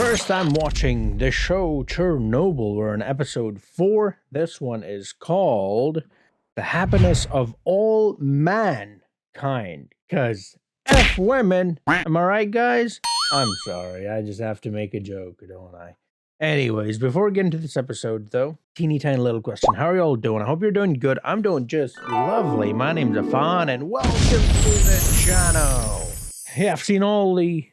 first time watching the show Chernobyl. We're in episode 4. This one is called The Happiness of All Mankind. Because F women. Am I right, guys? I'm sorry. I just have to make a joke, don't I? Anyways, before we get into this episode, though, teeny tiny little question. How are y'all doing? I hope you're doing good. I'm doing just lovely. My name's Affan, and welcome to the channel. Yeah, I've seen all the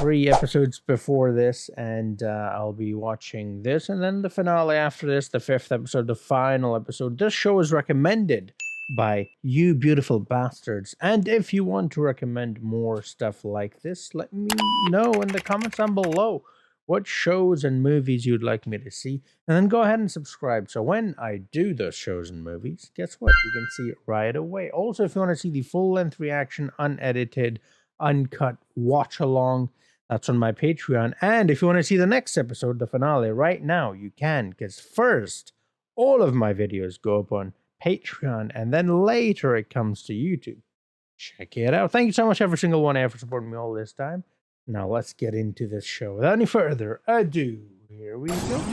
3 episodes before this, and I'll be watching this, and then the finale after this, the 5th episode, the final episode. This show is recommended by you beautiful bastards, and if you want to recommend more stuff like this, let me know in the comments down below what shows and movies you'd like me to see, and then go ahead and subscribe, so when I do those shows and movies, guess what? You can see it right away. Also, if you want to see the full-length reaction, unedited, uncut, watch along, that's on my Patreon. And if you want to see the next episode, the finale, right now, you can, because first, all of my videos go up on Patreon, and then later it comes to YouTube. Check it out. Thank you so much, every single one, for supporting me all this time. Now let's get into this show. Without any further ado, here we go.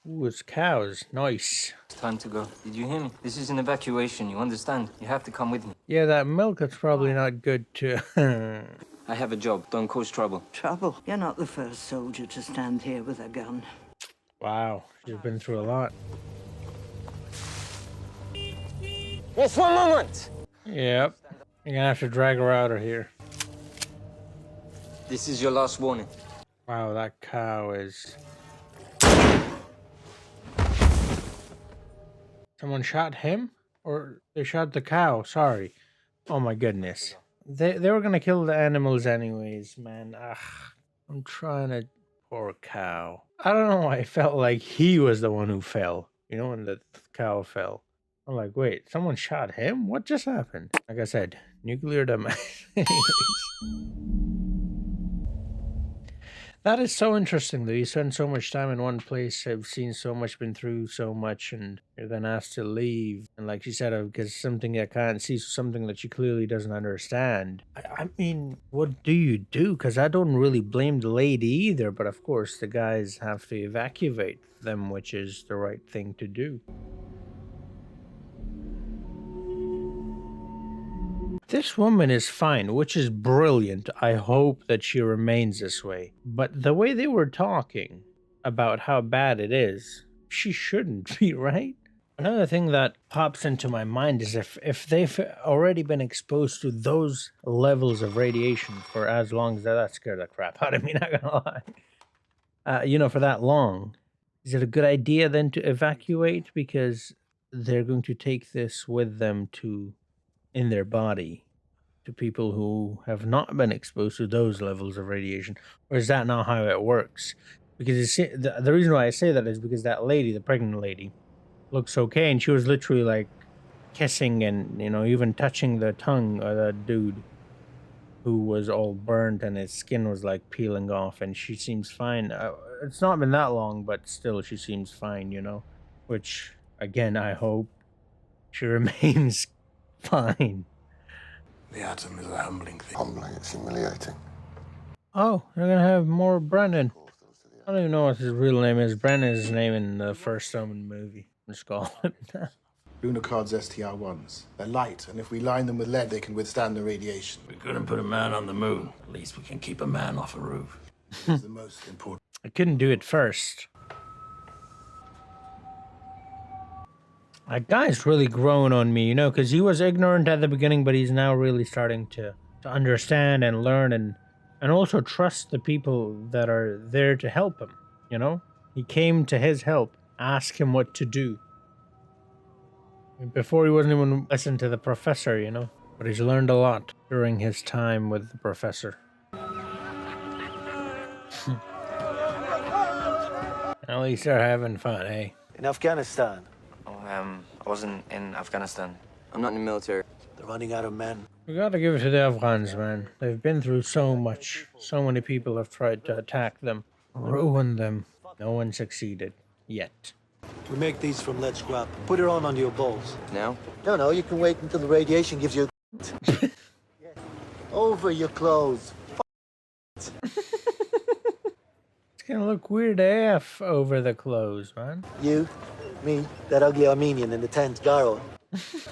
Ooh, it's cows. Nice. It's time to go. Did you hear me? This is an evacuation, you understand? You have to come with me. Yeah, that milk is probably not good to... I have a job. Don't cause trouble. Trouble? You're not the first soldier to stand here with a gun. Wow, she's been through a lot. Just one moment! Yep. You're gonna have to drag her out of here. This is your last warning. Wow, that cow is... Someone shot him? Or they shot the cow, sorry. Oh my goodness. They were gonna kill the animals anyways, man. Ugh, I'm trying to... Poor cow. I don't know why I felt like he was the one who fell. You know, when the cow fell. I'm like, wait, someone shot him? What just happened? Like I said, nuclear demise. That is so interesting that you spend so much time in one place, have seen so much, been through so much, and you're then asked to leave. And like she said, because something I can't see, something that she clearly doesn't understand. I mean, what do you do? Because I don't really blame the lady either, but of course the guys have to evacuate them, which is the right thing to do. This woman is fine, which is brilliant. I hope that she remains this way. But the way they were talking about how bad it is, she shouldn't be, right? Another thing that pops into my mind is if they've already been exposed to those levels of radiation for as long as that scared the crap out of me, not gonna lie. You know, for that long, is it a good idea then to evacuate? Because they're going to take this with them in their body to people who have not been exposed to those levels of radiation, or is that not how it works? Because the reason why I say that is because that lady, the pregnant lady, looks okay, and she was literally like kissing and, you know, even touching the tongue of that dude who was all burnt and his skin was like peeling off, and she seems fine. It's not been that long, but still she seems fine, you know, which again I hope she remains fine. The atom is a humbling thing. Humbling, it's humiliating. Oh, they're gonna have more Brennan. I don't even know what his real name is. Brennan's name in the first Summon movie. Let's call it that. Lunacard's STR-1s. They're light, and if we line them with lead, they can withstand the radiation. We couldn't put a man on the moon. At least we can keep a man off a roof. It's the most important. I couldn't do it first. That guy's really grown on me, you know, because he was ignorant at the beginning, but he's now really starting to understand and learn and also trust the people that are there to help him, you know? He came to his help, ask him what to do. Before he wasn't even listening to the professor, you know? But he's learned a lot during his time with the professor. At least they're having fun, eh? In Afghanistan. I wasn't in Afghanistan. I'm not in the military. They're running out of men. We gotta give it to the Afghans, man. They've been through so much. So many people have tried to attack them, ruin them. No one succeeded. Yet. We make these from lead scrap. Put it on your balls. Now? No, you can wait until the radiation gives you... Over your clothes. It's gonna look weird AF over the clothes, man. You, me, that ugly Armenian in the tent, Garo.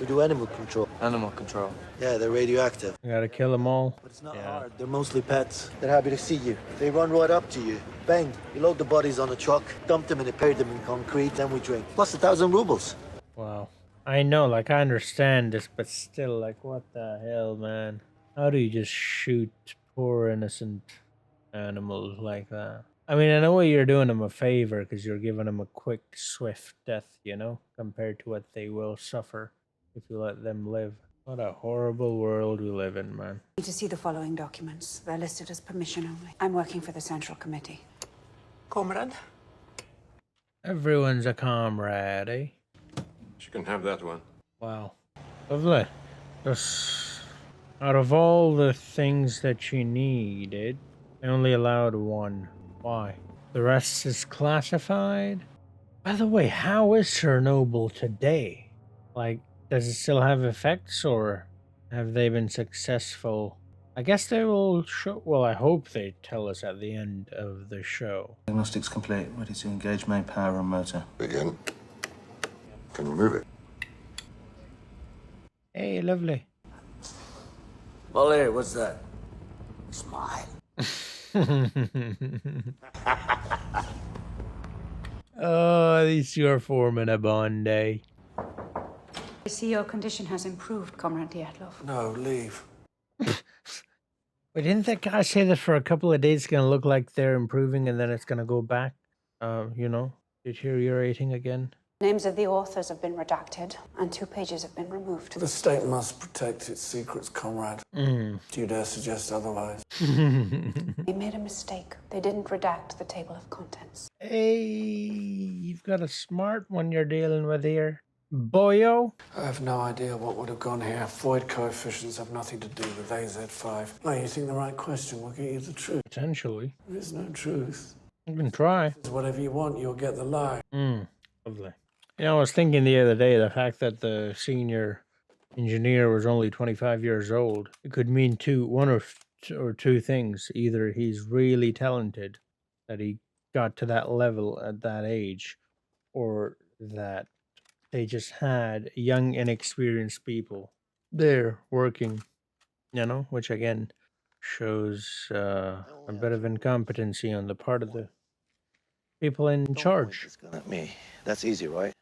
We do animal control. Animal control. Yeah, they're radioactive. You gotta kill them all. But it's not Yeah. hard. They're mostly pets. They're happy to see you. They run right up to you. Bang. You load the bodies on a truck, dump them and bury them in concrete, then we drink. Plus 1,000 rubles. Wow. I know, like, I understand this, but still, like, what the hell, man? How do you just shoot poor innocent animals like that? I mean, I know you're doing them a favor because you're giving them a quick, swift death, you know, compared to what they will suffer if you let them live. What a horrible world we live in, man. Need to see the following documents. They're listed as permission only. I'm working for the Central Committee. Comrade? Everyone's a comrade, eh? She can have that one. Wow. Lovely. Just out of all the things that she needed, I only allowed one. Why? The rest is classified? By the way, how is Chernobyl today? Like, does it still have effects, or have they been successful? I guess they will show. Well, I hope they tell us at the end of the show. Diagnostics complete. Ready to engage main power and motor. Again. Can remove it. Hey, lovely. Valery, what's that? Smile. Oh, these two are forming a bond, eh? I see your condition has improved, Comrade Dyatlov. No, leave. Wait, didn't that guy say that for a couple of days it's gonna look like they're improving and then it's gonna go back, you know, deteriorating again? Names of the authors have been redacted, and 2 pages have been removed. The state must protect its secrets, comrade. Do you dare suggest otherwise? They made a mistake. They didn't redact the table of contents. Hey, you've got a smart one you're dealing with here. Boyo? I have no idea what would have gone here. Void coefficients have nothing to do with AZ5. Oh, you think the right question will get you the truth? Potentially. There is no truth. You can try. It's whatever you want, you'll get the lie. Lovely. You know, I was thinking the other day, the fact that the senior engineer was only 25 years old, it could mean one or two things. Either he's really talented, that he got to that level at that age, or that they just had young, inexperienced people there working, you know, which again shows a bit of incompetency on the part of the people in charge. It's gun at me. That's easy, right?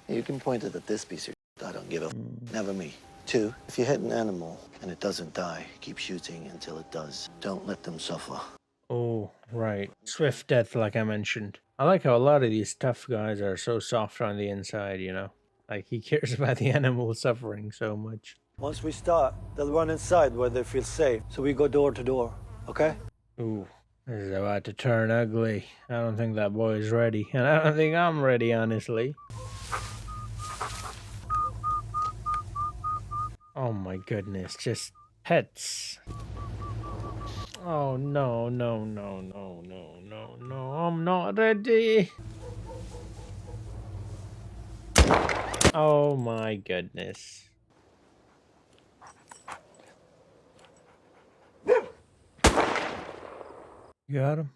You can point it at this piece of shit. I don't give a Never me. 2, if you hit an animal and it doesn't die, keep shooting until it does. Don't let them suffer. Oh, right. Swift death, like I mentioned. I like how a lot of these tough guys are so soft on the inside, you know? Like, he cares about the animal suffering so much. Once we start, they'll run inside where they feel safe. So we go door to door, okay? Ooh, this is about to turn ugly. I don't think that boy's ready. And I don't think I'm ready, honestly. Oh my goodness, just pets. Oh no, no, no, no, no, no, no, I'm not ready. Oh my goodness. You got him?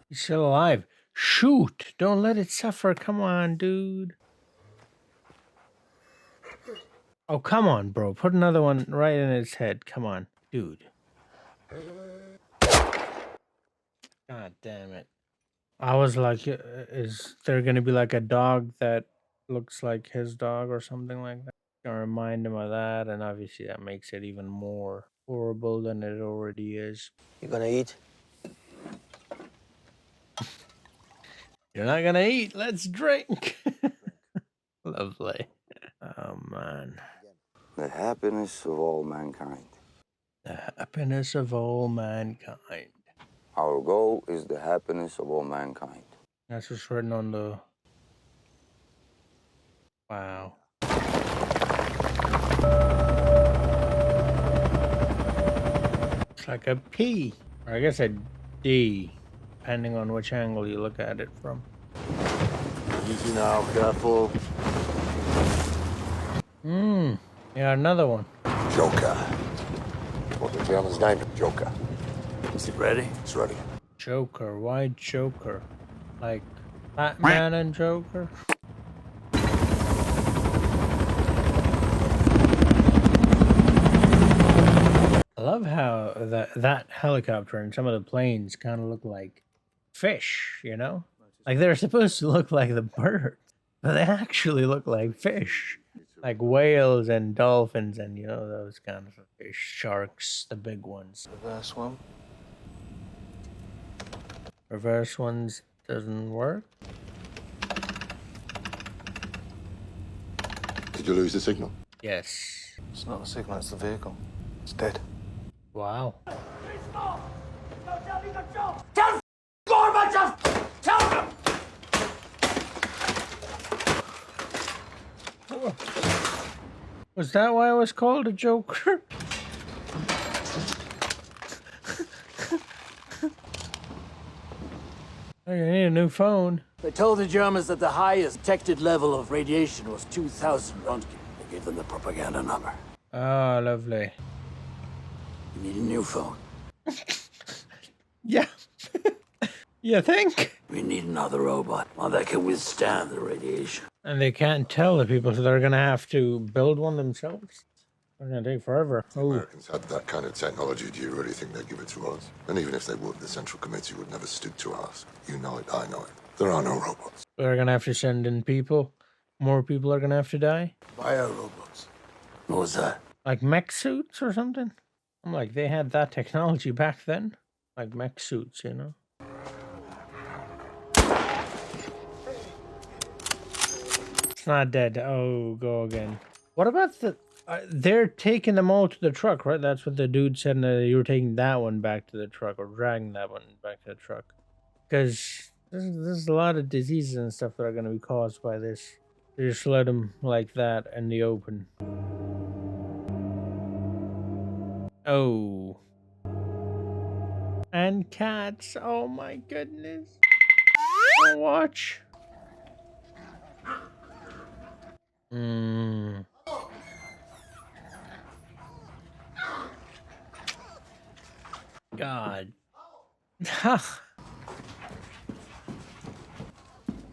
He's still alive. Shoot! Don't let it suffer. Come on, dude. Oh, come on, bro. Put another one right in its head. Come on, dude. God damn it. I was like, is there going to be like a dog that looks like his dog or something like that? Gonna remind him of that, and obviously that makes it even more horrible than it already is. You gonna eat? You're not gonna eat, let's drink. Lovely. Oh man. The happiness of all mankind. The happiness of all mankind. Our goal is the happiness of all mankind. That's what's written on the... Wow. It's like a P, or I guess a D, depending on which angle you look at it from. Easy now, careful. Yeah, another one. Joker. What the German's name? Joker. Is it ready? It's ready. Joker. Why Joker? Like Batman and Joker? I love how that helicopter and some of the planes kind of look like fish, you know? Like they're supposed to look like the birds, but they actually look like fish. Like whales and dolphins and, you know, those kind of fish. Sharks, the big ones. Reverse one. Reverse ones doesn't work. Did you lose the signal? Yes. It's not a signal, it's the vehicle. It's dead. Wow. Was that why I was called a Joker? I need a new phone. They told the Germans that the highest detected level of radiation was 2,000 Röntgen. They gave them the propaganda number. Ah, lovely. You need a new phone. Yeah. You think? We need another robot, one that can withstand the radiation. And they can't tell the people, so they're gonna have to build one themselves. It's gonna take forever. Oh, Americans had that kind of technology. Do you really think they'd give it to us? And even if they would, the Central Committee would never stoop to us. You know it, I know it. There are no robots. they're gonna have to send in people. More people are gonna have to die. Bio robots. What was that? Like mech suits or something? I'm like, they had that technology back then. Like mech suits, you know? It's not dead. Oh, go again. What about the... they're taking them all to the truck, right? That's what the dude said. You were taking that one back to the truck, or dragging that one back to the truck. Because there's a lot of diseases and stuff that are going to be caused by this. They just let them like that in the open. Oh. And cats. Oh my goodness. I'll watch. God. You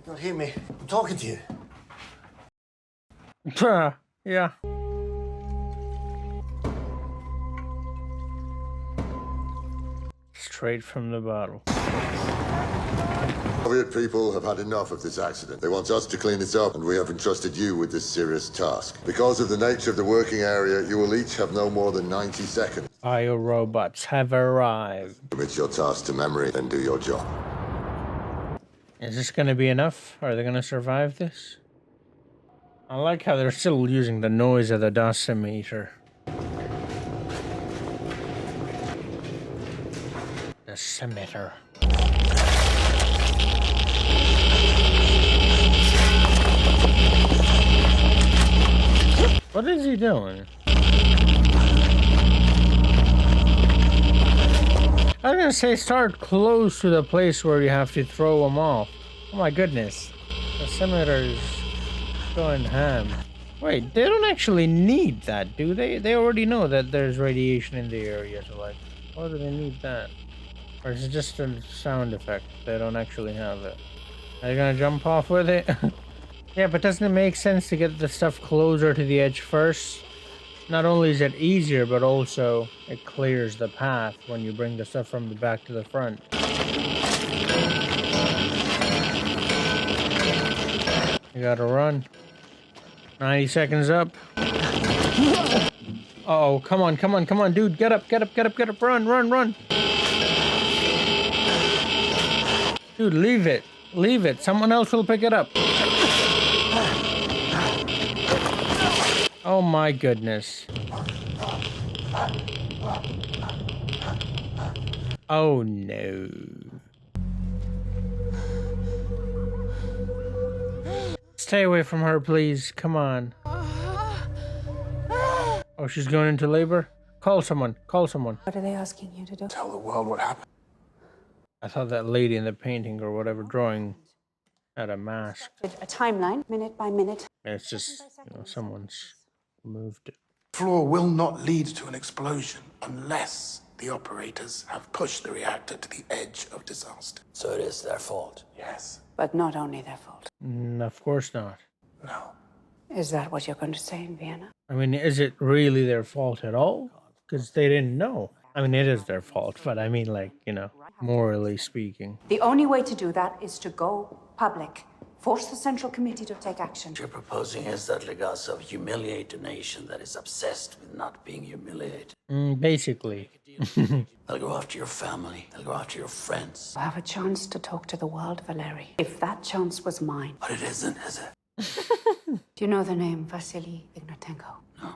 don't hear me. I'm talking to you. Yeah. Straight from the bottle. Soviet people have had enough of this accident. They want us to clean it up, and we have entrusted you with this serious task. Because of the nature of the working area, you will each have no more than 90 seconds. Bio robots have arrived. Commit your task to memory, then do your job. Is this going to be enough? Are they going to survive this? I like how they're still using the noise of the dosimeter. Dosimeter. What is he doing? I was gonna say start close to the place where you have to throw them off. Oh my goodness. The scimitar's going ham. Wait, they don't actually need that, do they? They already know that there's radiation in the area, so like, why do they need that? Or is it just a sound effect? They don't actually have it. Are you gonna jump off with it? Yeah, but doesn't it make sense to get the stuff closer to the edge first? Not only is it easier, but also it clears the path when you bring the stuff from the back to the front. You gotta run. 90 seconds up. Uh-oh, come on, come on, come on, dude. Get up, get up, get up, get up. Run, run, run. Dude, leave it. Leave it. Someone else will pick it up. Oh my goodness. Oh no. Stay away from her, please. Come on. Oh, she's going into labor? Call someone. Call someone. What are they asking you to do? Tell the world what happened. I thought that lady in the painting or whatever drawing Had a mask. A timeline, minute by minute. It's just, someone's moved it. Floor will not lead to an explosion unless the operators have pushed the reactor to the edge of disaster. So it is their fault. Yes. But not only their fault. Of course not. No. Is that what you're going to say in Vienna? I mean, is it really their fault at all? Because they didn't know. I mean, it is their fault, but I mean, like, morally speaking. The only way to do that is to go public. Force the Central Committee to take action. What you're proposing is that Legasso humiliate a nation that is obsessed with not being humiliated. Basically. They'll go after your family. They'll go after your friends. I have a chance to talk to the world, Valery. If that chance was mine. But it isn't, is it? Do you know the name Vasily Ignatenko? No.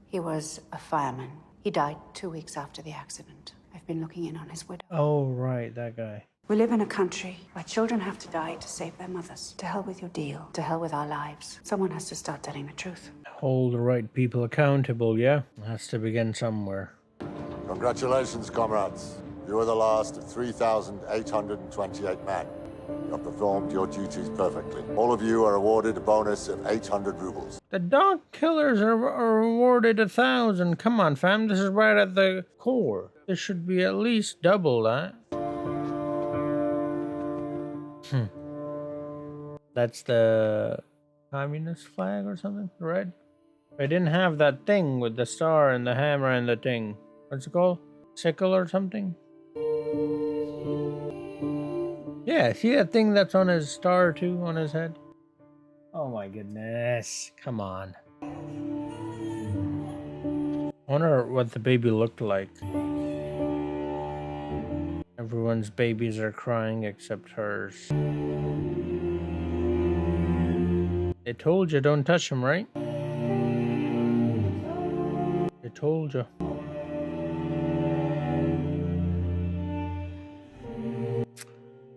He was a fireman. He died 2 weeks after the accident. I've been looking in on his widow. Oh, right, that guy. We live in a country where children have to die to save their mothers. To hell with your deal. To hell with our lives. Someone has to start telling the truth. Hold the right people accountable, yeah? It has to begin somewhere. Congratulations, comrades. You are the last of 3,828 men. You have performed your duties perfectly. All of you are awarded a bonus of 800 rubles. The dog killers are awarded 1,000. Come on, fam. This is right at the core. This should be at least double that. That's the communist flag or something, right? I didn't have that thing with the star and the hammer and the thing. What's it called? Sickle or something? Yeah, see that thing that's on his star too, on his head? Oh my goodness. Come on. I wonder what the baby looked like. Everyone's babies are crying except hers. They told you don't touch him, right? They told you.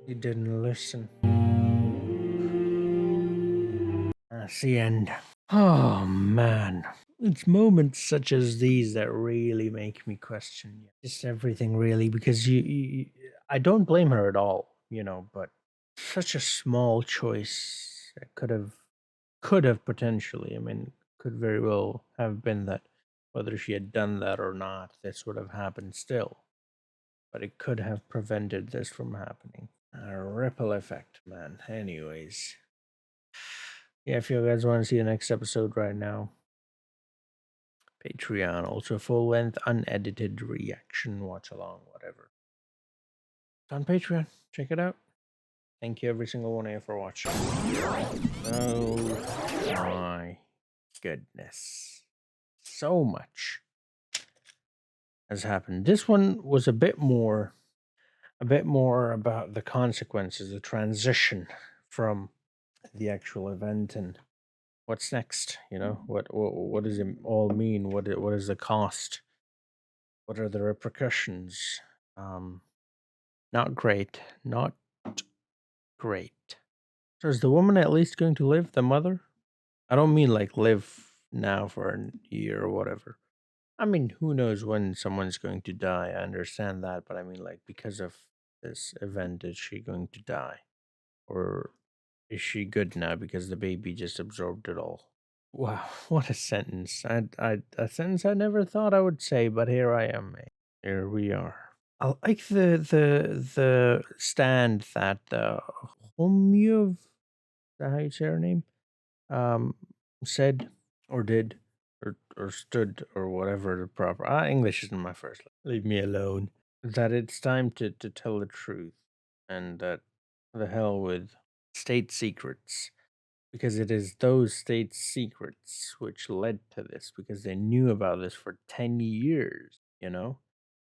You didn't listen. That's the end. Oh man. It's moments such as these that really make me question just everything, really, because I don't blame her at all, but such a small choice that could have potentially, could very well have been that whether she had done that or not, this would have happened still. But it could have prevented this from happening. A ripple effect, man. Anyways. Yeah, if you guys want to see the next episode right now, Patreon, also full-length, unedited reaction, watch along, whatever. It's on Patreon. Check it out. Thank you, every single one of you, for watching. Oh my goodness. So much has happened. This one was a bit more about the consequences, the transition from the actual event and what's next. What does it all mean? What is the cost? What are the repercussions? Not great. So is the woman at least going to live, the mother? I don't mean like live now for a year or whatever. Who knows when someone's going to die? I understand that, but like because of this event, is she going to die? Or is she good now because the baby just absorbed it all? Wow, what a sentence. A sentence I never thought I would say, but here I am, mate. Here we are. I like the stand that Homyev, is that how you say her name? Said or did or stood or whatever the proper English isn't my first language. Leave me alone. That it's time to tell the truth, and that the hell with state secrets, because it is those state secrets which led to this, because they knew about this for 10 years,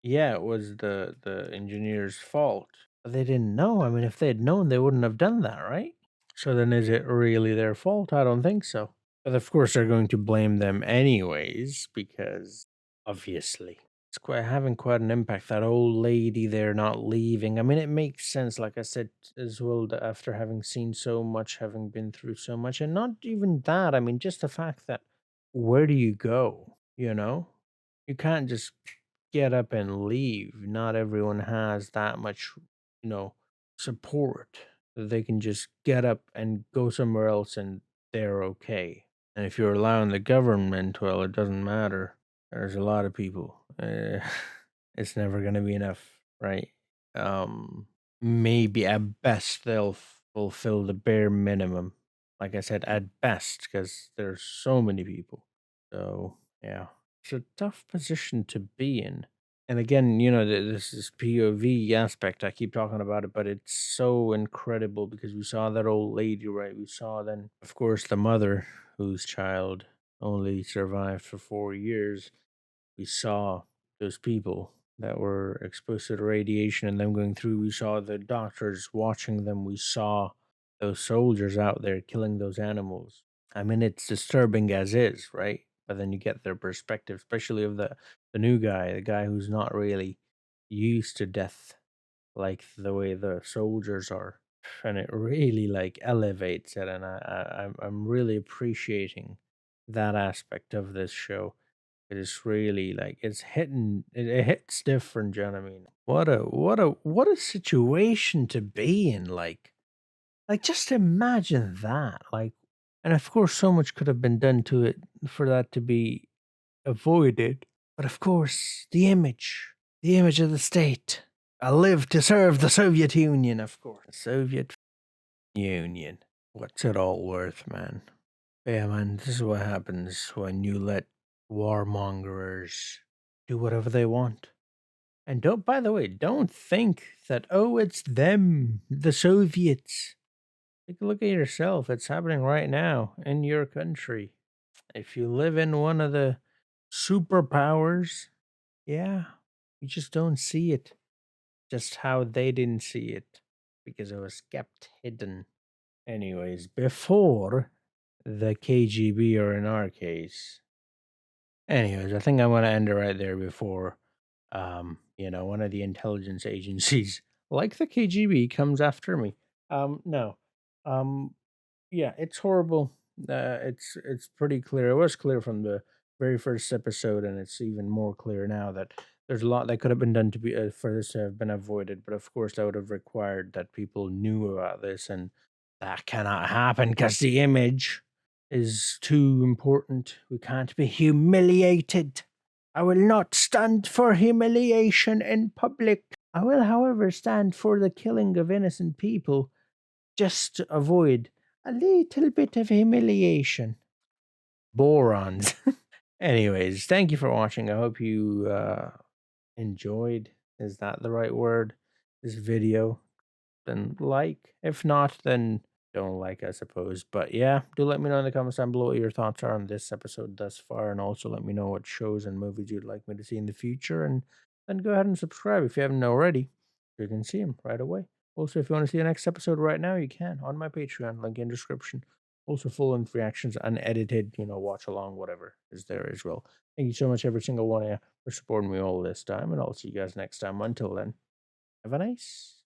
Yeah, it was the engineer's fault, but they didn't know. If they had known, they wouldn't have done that, right? So then is it really their fault? I don't think so. But of course they're going to blame them anyways, because obviously it's having quite an impact. That old lady there not leaving. It makes sense, like I said as well, that after having seen so much, having been through so much, and not even that. Just the fact that where do you go? You can't just get up and leave. Not everyone has that much, support they can just get up and go somewhere else and they're okay. And if you're allowing the government, well, it doesn't matter. There's a lot of people. It's never going to be enough, right? Maybe at best they'll fulfill the bare minimum. Like I said, at best, because there's so many people. So, yeah, it's a tough position to be in. And again, this is POV aspect. I keep talking about it, but it's so incredible because we saw that old lady, right? We saw then, of course, the mother whose child only survived for 4 years. We saw those people that were exposed to the radiation and them going through. We saw the doctors watching them. We saw those soldiers out there killing those animals. I mean, it's disturbing as is, right? But then you get their perspective, especially of the new guy, the guy who's not really used to death like the way the soldiers are. And it really like elevates it, and I'm really appreciating that aspect of this show. It is really like it's hitting. It hits different. You know what I mean? What a situation to be in. Like just imagine that. Like, and of course, so much could have been done to it for that to be avoided. But of course, the image of the state. I live to serve the Soviet Union, of course. The Soviet Union. What's it all worth, man? Yeah, man, this is what happens when you let warmongers do whatever they want. And by the way, don't think that, oh, it's them, the Soviets. Take a look at yourself. It's happening right now in your country. If you live in one of the superpowers, yeah, you just don't see it. Just how they didn't see it because it was kept hidden. Anyways, before the KGB, or in our case. Anyways, I think I'm going to end it right there before, one of the intelligence agencies, like the KGB, comes after me. No. Yeah, it's horrible. It's pretty clear. It was clear from the very first episode, and it's even more clear now that there's a lot that could have been done to be for this to have been avoided. But of course, that would have required that people knew about this, and that cannot happen because the image is too important. We can't be humiliated. I will not stand for humiliation in public. I will, however, stand for the killing of innocent people just to avoid a little bit of humiliation. Borons. Anyways, thank you for watching. I hope you enjoyed. Is that the right word? This video. Then like. If not, then don't like, I suppose. But yeah, do let me know in the comments down below what your thoughts are on this episode thus far. And also let me know what shows and movies you'd like me to see in the future. And then go ahead and subscribe if you haven't already. You can see them right away. Also, if you want to see the next episode right now, you can on my Patreon, link in description. Also, full-length reactions, unedited, watch along, whatever is there as well. Thank you so much, every single one of you, for supporting me all this time, and I'll see you guys next time. Until then, have a nice